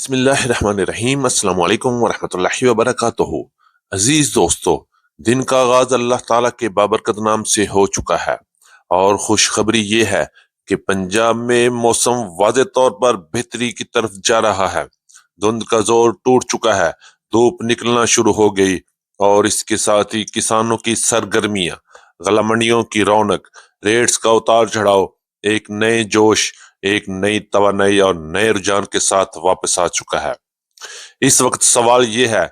बिस्मिल्लाहिर्रहमानिर्रहीम। अस्सलाम वालेकुम वरहमतुल्लाहि वबरकातुहू। अजीज दोस्तों, दिन का आगाज अल्लाह ताला के बाबरकत नाम से हो चुका है और खुशखबरी ये है कि पंजाब में मौसम वाज़े तौर पर बेहतरी की तरफ जा रहा है। धुंध का जोर टूट चुका है, धूप निकलना शुरू हो गई और इसके साथ ही किसानों की सरगर्मियां, गला मंडियों की रौनक, रेट्स का उतार चढ़ाव एक नए जोश, एक नई तवानाई और नए रुझान के साथ वापस आ चुका है। इस वक्त सवाल ये है,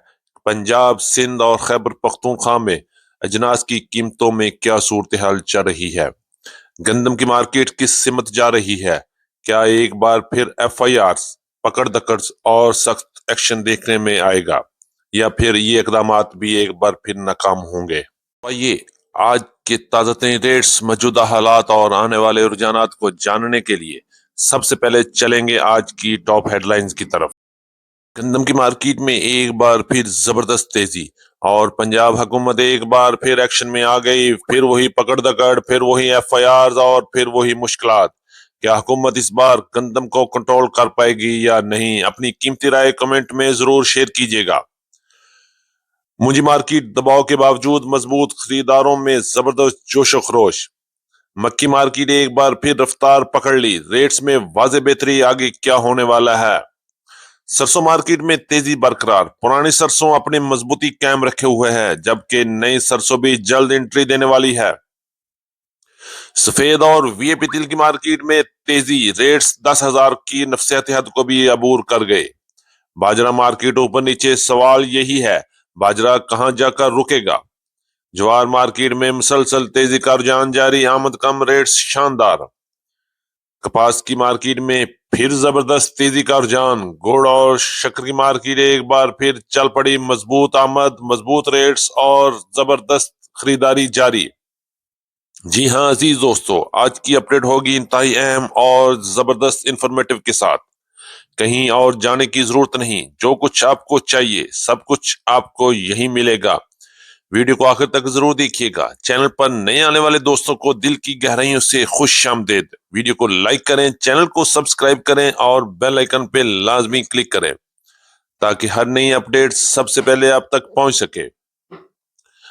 पंजाब, सिंध और खैबर पख्तूनख्वा में अजनास की कीमतों में क्या सूरत हाल चल रही है? गंदम की मार्केट किस सिमत जा रही है? क्या एक बार फिर FIR, पकड़ दकड़ और सख्त एक्शन देखने में आएगा, या फिर ये इकदामात भी एक बार फिर नाकाम होंगे? आइए आज के ताजा तरीन रेट्स, मौजूदा हालात और आने वाले रुझानात को जानने के लिए सबसे पहले चलेंगे आज की टॉप हेडलाइंस की तरफ। गंदम की मार्केट में एक बार फिर जबरदस्त तेजी और पंजाब हुकूमत एक बार फिर एक्शन में आ गई। फिर वही पकड़ दकड़, फिर वही FIR और फिर वही मुश्किलात। क्या हुकूमत इस बार गंदम को कंट्रोल कर पाएगी या नहीं? अपनी कीमती राय कमेंट में जरूर शेयर कीजिएगा। मुंजी मार्केट दबाव के बावजूद मजबूत, खरीदारों में जबरदस्त जोश खरोश। मक्की मार्केट एक बार फिर रफ्तार पकड़ ली, रेट्स में वाजे बेहतरी। आगे क्या होने वाला है? सरसों मार्केट में तेजी बरकरार, पुरानी सरसों अपनी मजबूती कायम रखे हुए है, जबकि नई सरसों भी जल्द एंट्री देने वाली है। सफेद और VIP तिल की मार्केट में तेजी, रेट्स 10,000 की नफसियाती हद को भी अबूर कर गए। बाजरा मार्केट ऊपर नीचे, सवाल यही है, बाजरा कहां जाकर रुकेगा? ज्वार मार्केट में मुसलसल तेजी का रुझान जारी, आमद कम, रेट्स शानदार। कपास की मार्केट में फिर जबरदस्त तेजी का रुझान, गुड़ और शक्कर की मार्केट एक बार फिर चल पड़ी, मजबूत आमद, मजबूत रेट्स और जबरदस्त खरीदारी जारी। जी हाँ अजीज दोस्तों, आज की अपडेट होगी इंतहाई अहम और जबरदस्त इंफॉर्मेटिव के साथ। कहीं और जाने की जरूरत नहीं, जो कुछ आपको चाहिए सब कुछ आपको यही मिलेगा। वीडियो को आखिर तक जरूर देखिएगा। चैनल पर नए आने वाले दोस्तों को दिल की गहराइयों से खुश आमदीद। वीडियो को लाइक करें, चैनल को सब्सक्राइब करें और बेल आइकन पे लाजमी क्लिक करें ताकि हर नई अपडेट सबसे पहले आप तक पहुंच सके।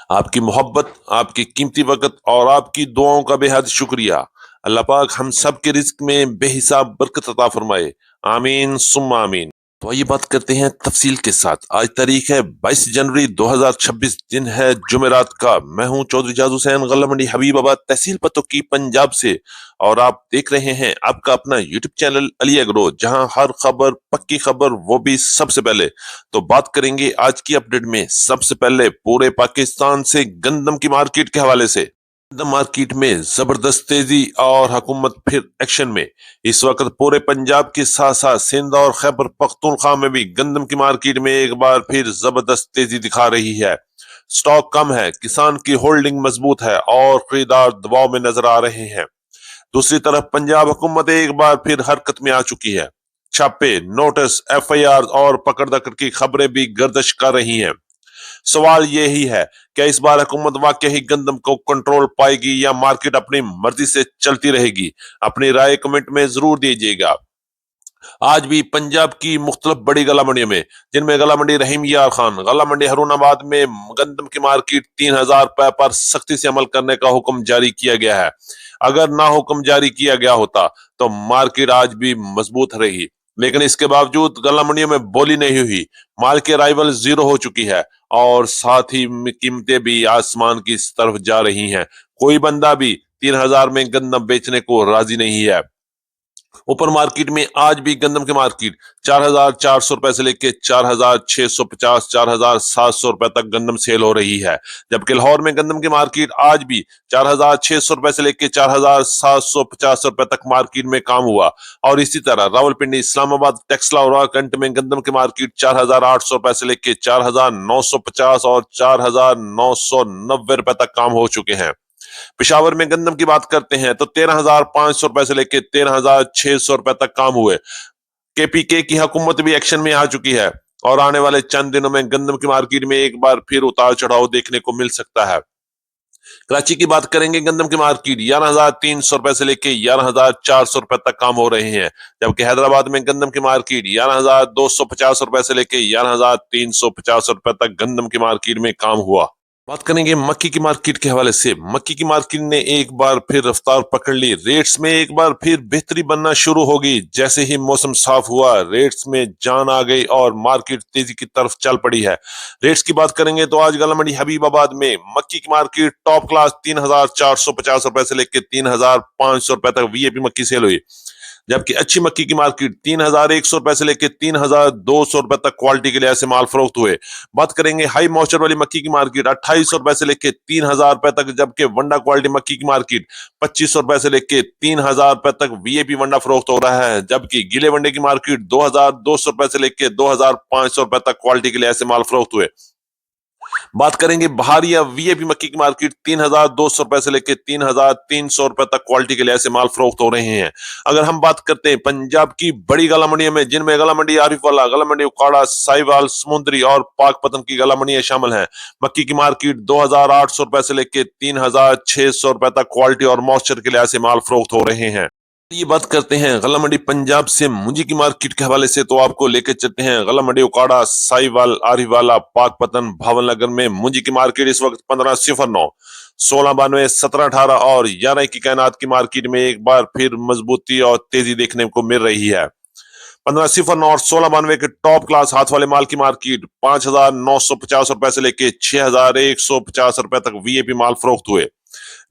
आपकी मोहब्बत, आपकी कीमती वक्त और आपकी दुआओं का बेहद शुक्रिया। अल्लाह पाक हम सब के रिस्क में बेहिसाब बरकत अता फरमाए, आमीन सुम्मा आमीन। तो आइए बात करते हैं तफसील के साथ। आज तारीख है 22 जनवरी 2026, दिन है जुमेरात का। मैं हूं चौधरी जाज हुसैन, गल्ला मंडी हबीबाबाद, तहसील पतोकी, पंजाब से, और आप देख रहे हैं आपका अपना यूट्यूब चैनल अली एग्रो, जहां हर खबर पक्की खबर, वो भी सबसे पहले। तो बात करेंगे आज की अपडेट में सबसे पहले पूरे पाकिस्तान से गंदम की मार्केट के हवाले से। गंदम मार्केट में जबरदस्त तेजी और हुकूमत फिर एक्शन में। इस वक्त पूरे पंजाब के साथ साथ सिंध और खैबर पख्तूनख्वा में भी गंदम की मार्केट में एक बार फिर जबरदस्त तेजी दिखा रही है। स्टॉक कम है, किसान की होल्डिंग मजबूत है और खरीदार दबाव में नजर आ रहे हैं। दूसरी तरफ पंजाब हुकूमत एक बार फिर हरकत में आ चुकी है। छापे, नोटिस, FIR और पकड़ दकड़ की खबरें भी गर्दिश कर रही हैं। सवाल यही है, क्या इस बार हुकूमत वाकई ही गंदम को कंट्रोल पाएगी या मार्केट अपनी मर्जी से चलती रहेगी? अपनी राय कमेंट में जरूर दीजिएगा। आज भी पंजाब की मुख्तलिफ बड़ी गला मंडियों में, जिनमें गला मंडी रहीम यार खान, गला मंडी हरुणाबाद में गंदम की मार्केट 3,000 रुपए पर सख्ती से अमल करने का हुक्म जारी किया गया है। अगर ना हुक्म जारी किया गया होता तो मार्केट आज भी मजबूत रही, लेकिन इसके बावजूद गला मंडियों में बोली नहीं हुई। माल की अराइवल जीरो हो चुकी है और साथ ही कीमतें भी आसमान की तरफ जा रही हैं। कोई बंदा भी 3,000 में गंदम बेचने को राजी नहीं है। ओपन मार्केट में आज भी गंदम की मार्केट 4,400 रुपए से लेके 4,650, 4,700 रुपए तक गंदम सेल हो रही है। जबकि लाहौर में गंदम की मार्केट आज भी 4,600 रुपए से लेके 4,750 रुपए तक मार्केट में काम हुआ। और इसी तरह रावलपिंडी, इस्लामाबाद, टेक्सला और रावलपिंडी में गंदम की मार्केट 4,800 रुपए से लेके 4,950 और 4,990 रुपए तक काम हो चुके हैं। पिशावर में गंदम की बात करते हैं तो 13,500 रुपए से लेकर 13,600 रुपए तक काम हुए। KPK की हुकूमत भी एक्शन में आ चुकी है और आने वाले चंद दिनों में गंदम की मार्केट में एक बार फिर उतार चढ़ाव देखने को मिल सकता है। कराची की बात करेंगे, गंदम की मार्केट 11,300 रुपए से लेके 11,400 रुपए तक काम हो रहे हैं, जबकि हैदराबाद में गंदम की मार्केट 11,250 रुपए से लेके 11,350 रुपए तक गंदम की मार्केट में काम हुआ। बात करेंगे मक्की की मार्केट के हवाले से। मक्की की मार्केट ने एक बार फिर रफ्तार पकड़ ली, रेट्स में एक बार फिर बेहतरी बनना शुरू हो गई। जैसे ही मौसम साफ हुआ, रेट्स में जान आ गई और मार्केट तेजी की तरफ चल पड़ी है। रेट्स की बात करेंगे तो आज गला मंडी हबीबाबाद में मक्की की मार्केट टॉप क्लास 3,450 रुपए से लेकर 3,500 रुपए तक वीएपी मक्की सेल हुई, जबकि अच्छी मक्की की मार्केट 3,100 रुपए से लेकर 3,200 रुपए तक क्वालिटी के लिहाज से माल फरोख्त हुए। बात करेंगे हाई मॉइस्चर वाली मक्की की मार्केट 2,800 रुपए से लेकर 3,000 रुपए तक, जबकि वंडा क्वालिटी मक्की की मार्केट 2,500 रुपए से लेकर 3,000 रुपए तक वीएपी वंडा फरोख्त हो रहा है, जबकि गीले वंडे की मार्केट 2,200 रुपए से लेकर 2,500 रुपए तक क्वालिटी के लिहाज से माल फरोख्त हुए। बात करेंगे बहार या वीएपी मक्की की मार्केट 3,200 रुपए से लेकर 3,300 रुपए तक क्वालिटी के लिहाज से माल फरोख्त हो रहे हैं। अगर हम बात करते हैं पंजाब की बड़ी गला मंडियों में, जिनमें गला मंडी आरिफवाला, गला मंडी उकाड़ा, साहिवाल, समुंदरी और पाकपतन की गला मंडियां शामिल हैं, मक्की की मार्केट 2,800 रुपए से लेकर 3,600 रुपए तक क्वालिटी और मॉइस्चर के लिहाज से माल फरोख्त हो रहे हैं। ये बात करते हैं गला मंडी पंजाब से मुंजी की मार्केट के हवाले से, तो आपको लेकर चलते हैं गला मंडी उकाड़ा, साहिवाल, आरिवाला, पाकपतन, भावनगर में मुंजी की मार्केट इस वक्त 1509, 1692, 1718 और 11 की कायनात की मार्केट में एक बार फिर मजबूती और तेजी देखने को मिल रही है। 1509 और 1692 के टॉप क्लास हाथ वाले माल की मार्केट 5,950 रुपए से लेके 6,150 रुपए तक वीएपी माल फरोख्त हुए,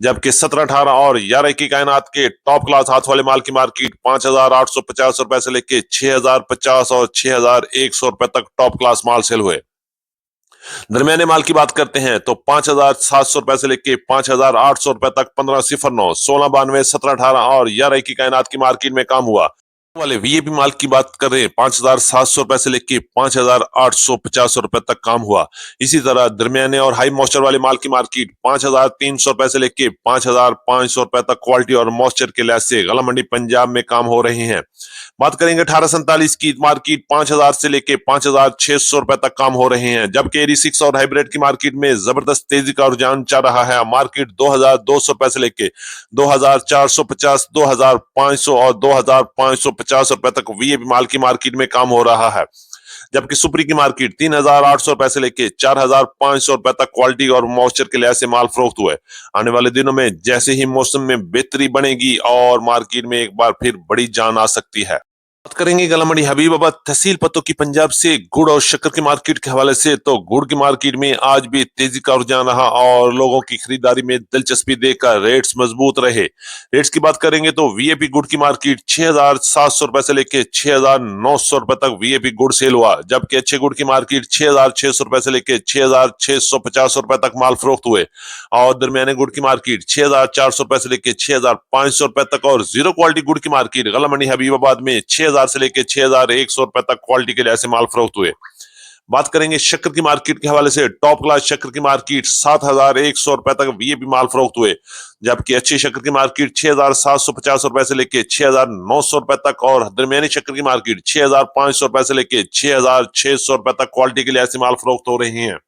जबकि 1718 और 11 की कायनात के टॉप क्लास हाथ वाले माल की मार्केट 5,850 रुपए से लेके 6,050 और 6,100 रुपए तक टॉप क्लास माल सेल हुए। दरमियाने माल की बात करते हैं तो 5,700 रुपए से लेके 5,800 रुपए तक 1509, 1692, 1718 और 11 की कायनात की मार्केट में काम हुआ। वाले वीएपी माल की बात करें 5,700 रुपए से लेके 5,850 रुपए तक काम हुआ। इसी तरह दरमियाने और हाई मॉइस्चर वाले माल की मार्केट 5,300 रुपए से लेके 5,500 रुपए तक क्वालिटी और मॉइस्चर के लिहाज से गला मंडी पंजाब में काम हो रहे हैं। बात करेंगे 1847 की मार्केट 5,000 से लेके 5,600 रुपए तक काम हो रहे हैं, जबकि एरी 6 और हाइब्रिड की मार्केट में जबरदस्त तेजी का रुझान चल रहा है। मार्केट 2,200 रुपए से लेके 2,450, 2,500 और 2,550 रुपए तक वीएपी माल की मार्केट में काम हो रहा है, जबकि सुपरी की मार्केट 3,800 रुपए से लेके 4,500 रुपए तक क्वालिटी और मॉइस्चर के लिहाज से माल फरोख्त हुए। आने वाले दिनों में जैसे ही मौसम में बेहतरी बनेगी और मार्केट में एक बार फिर बड़ी जान आ सकती है। बात करेंगे गला मंडी हबीबाबाद तहसील पत्तों की पंजाब से गुड़ और शक्कर की मार्केट के हवाले से, तो गुड़ की मार्केट में आज भी तेजी का रुझान रहा और लोगों की खरीदारी में दिलचस्पी देखकर रेट्स मजबूत रहे। रेट्स की बात करेंगे तो वीएपी गुड़ की मार्केट 6,700 रुपए से लेके 6,900 रुपए तक वीएपी गुड़ सेल हुआ, जबकि अच्छे गुड़ की मार्केट 6,600 रुपए से लेके 6,650 रुपए तक माल फरोख्त हुए और दरमियाने गुड़ की मार्केट 6,400 रुपए से लेके 6,500 रुपए तक और जीरो क्वालिटी गुड़ की मार्केट गला मंडी हबीबाबाद में 6,000 से लेके 6,100 रुपए तक क्वालिटी के लिहाज से माल फरोख्त हुए। बात करेंगे शक्कर की मार्केट के हवाले से, टॉप क्लास शक्कर की मार्केट 7,100 रुपए तक वीएपी माल फरोख्त हुए, जबकि अच्छी शक्कर की मार्केट 6,750 रुपए से लेके 6,900 रुपए तक और दरमियानी शक्कर की मार्केट 6,500 रुपए से लेके 6,600 रुपए तक क्वालिटी के लिहाज से माल फरोख्त हो रहे हैं।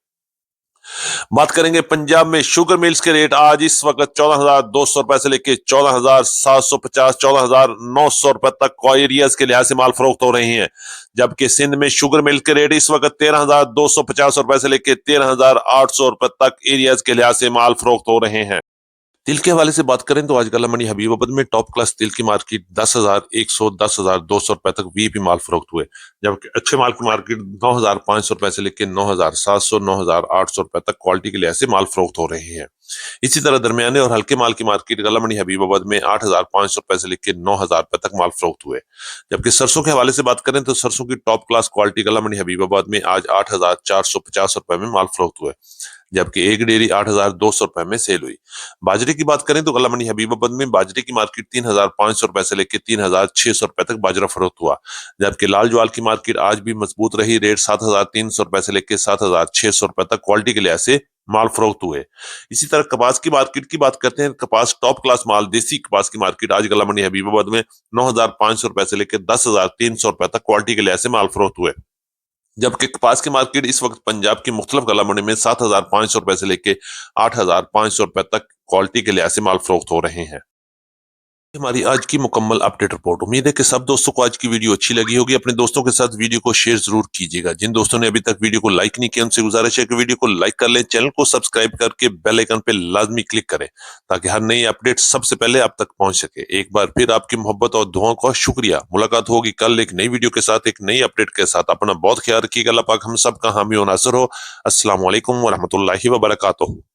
बात करेंगे पंजाब में शुगर मिल्स के रेट आज इस वक्त 14,200 रुपए से लेके 14,750, 14,900 रुपए तक एरियाज के लिहाज से माल फरोख्त हो रहे हैं, जबकि सिंध में शुगर मिल्स के रेट इस वक्त 13,250 रुपए से लेके 13,800 रुपए तक एरियाज के लिहाज से माल फरोख्त हो रहे हैं। तिल के हवाले से बात करें तो आज गला मंडी हबीबाबाद में टॉप क्लास तिल की मार्केट 10,100, 10,200 रुपए तक वीपी माल फरोख्त हुए, जबकि अच्छे माल की मार्केट 9,500 रुपए से लेकर 9,700, 9,800 रुपए तक क्वालिटी के लिहाज से माल फरोख्त हो रहे हैं। इसी तरह दरमियाने और हल्के माल की मार्केट गला मंडी हबीबाबाद में 8,500 रुपए से लेकर 9,000 रुपए तक माल फरोख्त हुए, जबकि सरसों के हवाले से बात करें तो सरसों की टॉप क्लास क्वालिटी गला मंडी हबीबाबाद में आज 8,450 रुपए में माल फरोख्त हुए, जबकि एक डेयरी 8,200 रुपए में सेल हुई। बाजरे की बात करें तो गला मंडी हबीबाबाद में बाजरे की मार्केट 3,500 रुपए से लेकर 3,600 रुपए तक बाजरा फरोख्त हुआ, जबकि लाल ज्वाल की मार्केट आज भी मजबूत रही। रेट 7,300 रुपए से लेकर 7,600 रुपए तक क्वालिटी के लिहाज से माल फरोख्त हुए। इसी तरह कपास की मार्केट की बात करते हैं, कपास टॉप क्लास माल देसी कपास की मार्केट आज गला मंडी हबीबाबाद में 9,500 रुपए से लेकर 10,300 रुपए तक क्वालिटी के लिहाज से माल फरोख्त हुए। جبکہ کپاس کی مارکیٹ اس وقت پنجاب کی مختلف کلا منڈی میں 7,500 روپے سے لے کے 8,500 روپے تک کوالٹی کے لحاظ سے مال فروخت ہو رہے ہیں۔ ہماری آج کی مکمل اپڈیٹ رپورٹ۔ امید ہے کہ سب دوستوں کو آج کی ویڈیو اچھی لگی ہوگی۔ اپنے دوستوں کے ساتھ ویڈیو کو شیئر ضرور کیجیے گا۔ جن دوستوں نے ابھی تک ویڈیو کو لائک نہیں کیا ان سے گزارش ہے کہ ویڈیو کو لائک کر لیں، چینل کو سبسکرائب کر کے بیل آئیکن پہ لازمی کلک کریں تاکہ ہر نئی اپڈیٹ سب سے پہلے آپ تک پہنچ سکے۔ ایک بار پھر آپ کی محبت اور دعاؤں کا شکریہ۔ ملاقات ہوگی کل ایک نئی ویڈیو کے ساتھ، ایک نئی اپڈیٹ کے ساتھ۔ اپنا بہت خیال رکھیے گا۔ اللہ پاک ہم سب کا حامی و ناصر ہو۔ السلام علیکم ورحمۃ اللہ وبرکاتہ۔